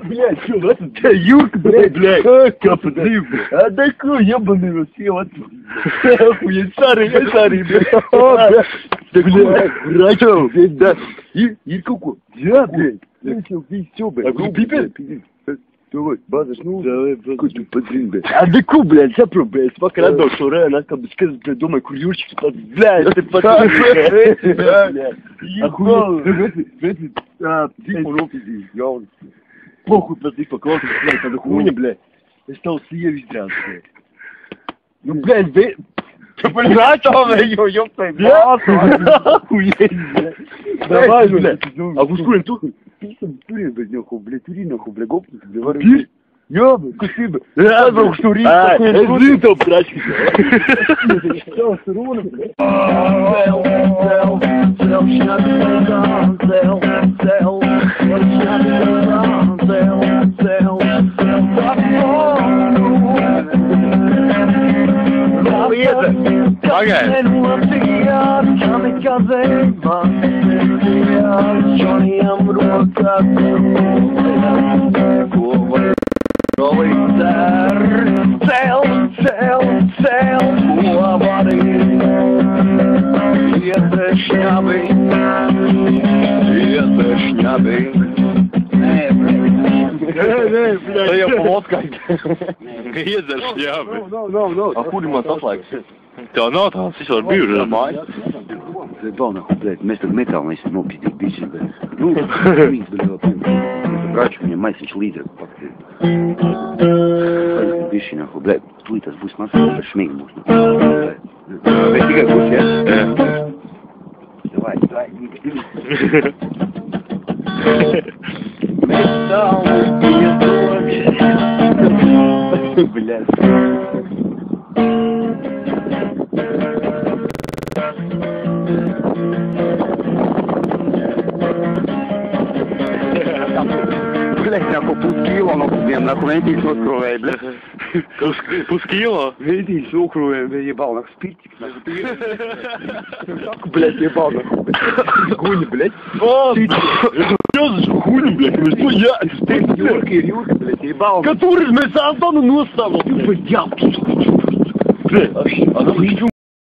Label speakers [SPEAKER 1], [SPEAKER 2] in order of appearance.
[SPEAKER 1] Блядь, что, вот это? Юрка, блядь, капотив. А такой ебаный Россия, вот. Охуеть, старый, блядь. Блядь, да. Ирка, я, блядь. Все, блядь. Пипец. Давай, база, ну, давай, база, подрин, блядь. А деку, блядь, запро, блядь, пока надо, что реально, как бы сказать, блядь, дома курьерчик, блядь, ты пацан, блядь. Охуеть, похуй, пацан, поколки, блядь, это хуйня, блядь. Я стал съесть, блядь. Ну, блядь, блядь. Блядь, ёпта, блядь. Охуеть, блядь. Давай, блядь. А в ускорен тухай? Турин, блядь, нахуй, блядь, гопнуть, блядь. Пир? Ёбаный, спасибо. Я был турин, такой злитый, блядь. Что, сырона, блядь?
[SPEAKER 2] Да я плоткой. Езер шляпы.
[SPEAKER 1] А хули мотал лайк?
[SPEAKER 2] Да, ну, там сейчас бежит, нормально.
[SPEAKER 1] Заебал, нахуй, блядь, вместо металла, если, ну, пиздец, бичи, блядь. Ну, блядь, врач у меня, майсич лидер, факты. Бичи, нахуй, блядь, твит, аз будь смасл, шмейк можно. Блядь, ты как будь, я? Давай. Металл, блядь. Блять, нахуй, пускило, нахуй, видите, что скрывает, блядь.
[SPEAKER 2] Пускило?
[SPEAKER 1] Видите, что скрывает, блядь, ебал, нахуй, спиртик, нахуй. Так, блядь, ебал, нахуй, блядь. Хуйня, блядь.
[SPEAKER 2] Что хуйня, блядь, что я?
[SPEAKER 1] Юрка, блядь, ебал.
[SPEAKER 2] Который вместо Антона нос ставил.
[SPEAKER 1] Блядь,
[SPEAKER 2] Блядь, а нахуй